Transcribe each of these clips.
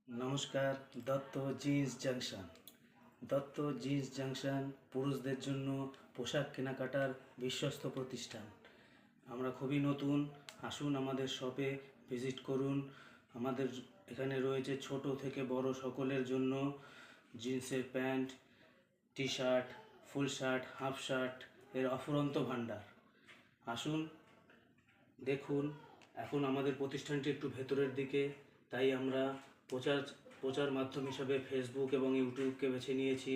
নমস্কার। Dutta jeans junction. Dutta jeans junction পুরুষদের জন্য পোশাক কেনাকাটার বিশ্বস্ত প্রতিষ্ঠান। আমরা খুবই নতুন, আসুন আমাদের শপে ভিজিট করুন। আমাদের এখানে রয়েছে ছোট থেকে বড় সকলের জন্য জিন্সের pant, T shirt, full shirt, half shirt এর অফুরন্ত ভাণ্ডার। আসুন দেখুন। এখন আমাদের প্রতিষ্ঠানটি একটু ভেতরের দিকে, তাই আমরা প্রচার মাধ্যম হিসাবে ফেসবুক এবং ইউটিউবকে বেছে নিয়েছি।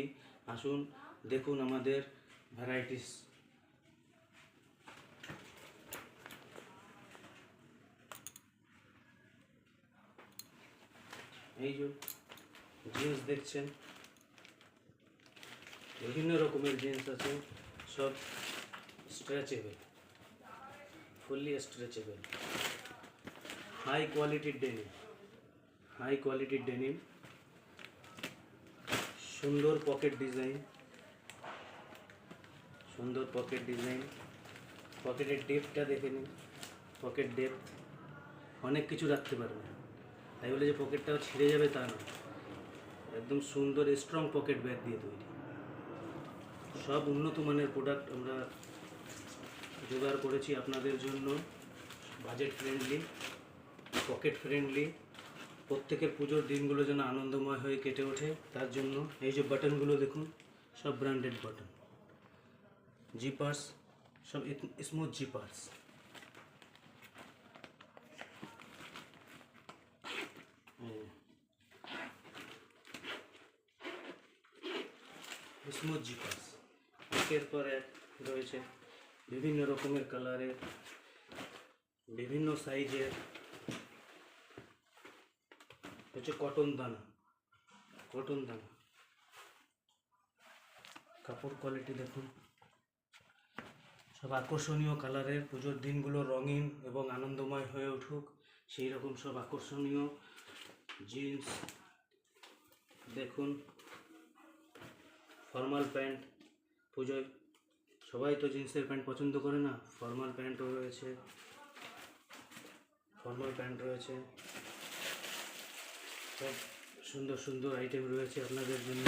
আসুন দেখুন আমাদের ভ্যারাইটিস। এই যে জিন্স দেখছেন, বিভিন্ন রকমের জিন্স আছে, সব স্ট্রেচেবল, ফুললি স্ট্রেচেবল, হাই কোয়ালিটির ডেনিম, সুন্দর পকেট ডিজাইন, পকেটের ডেপথটা দেখে নিন। পকেট ডেপথ অনেক কিছু রাখতে পারবে, তাই বলে যে পকেটটাও ছিঁড়ে যাবে তা না। একদম সুন্দর স্ট্রং পকেট ব্যাগ দিয়ে তৈরি। সব উন্নত মানের প্রোডাক্ট আমরা জোগাড় করেছি আপনাদের জন্য, বাজেট ফ্রেন্ডলি, পকেট ফ্রেন্ডলি। প্রত্যেকের পুজোর দিনগুলো যেন আনন্দময় হয়ে কেটে ওঠে, তার জন্য এই যে বাটনগুলো দেখুন, সব ব্র্যান্ডেড বাটন। জিপার্স সব স্মুথ জিপার্স। স্মুথ জিপার্স একের পর এক রয়েছে, বিভিন্ন রকমের কালারের, বিভিন্ন সাইজের। হচ্ছে কটন দানা, কাপড় কোয়ালিটি দেখুন, সব আকর্ষণীয় কালারের। পুজোর দিনগুলো রঙিন এবং আনন্দময় হয়ে উঠুক, সেই রকম সব আকর্ষণীয় জিন্স দেখুন। ফর্মাল প্যান্ট, পুজোয় সবাই তো জিন্সের প্যান্ট পছন্দ করে না, ফর্মাল প্যান্ট রয়েছে। সব সুন্দর সুন্দর আইটেম রয়েছে আপনাদের জন্য,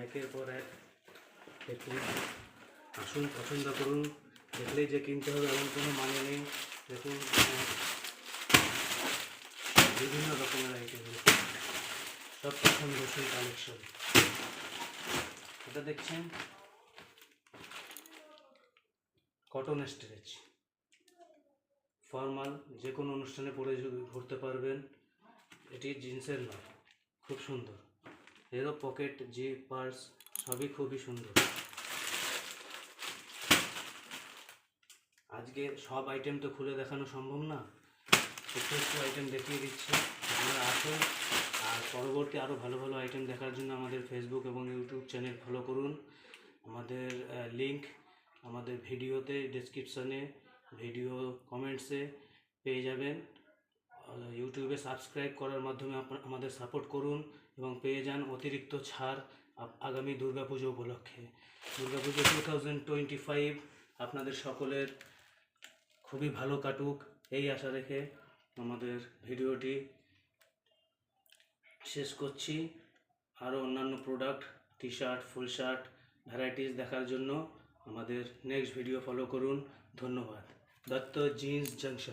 একের পর এক দেখুন। আসুন, পছন্দ করুন, দেখলেই যে কিনতে হবে এমন কোনো মানে নেই। দেখুন বিভিন্ন রকমের আইটেম, সব পছন্দসই কালেকশন। এটা দেখছেন কটন স্ট্রেচ, ফর্মাল, যে কোনো অনুষ্ঠানে পরে ঘুরতে পারবেন। এটি জিন্সের নয়, খুব সুন্দর। এরও পকেট, জিপ, পার্স সবই খুবই সুন্দর। আজকে সব আইটেম তো খুলে দেখানো সম্ভব না, একটু আইটেম দেখিয়ে দিচ্ছি, আপনারা আসুন। আর পরবর্তী আরও ভালো ভালো আইটেম দেখার জন্য আমাদের ফেসবুক এবং ইউটিউব চ্যানেল ফলো করুন। আমাদের লিংক আমাদের ভিডিওতে, ডেসক্রিপশানে, ভিডিও কমেন্টসে পেয়ে যাবেন। ইউটিউবে সাবস্ক্রাইব করার মাধ্যমে আমাদের সাপোর্ট করুন এবং পেয়ে যান অতিরিক্ত ছাড় আগামী দুর্গাপুজো উপলক্ষে। দুর্গাপুজো 2025 আপনাদের সকলের খুবই ভালো কাটুক, এই আশা রেখে আমাদের ভিডিওটি শেষ করছি। আরও অন্যান্য product, T shirt, full shirt varieties দেখার জন্য আমাদের নেক্সট ভিডিও ফলো করুন। ধন্যবাদ। Dutta jeans junction.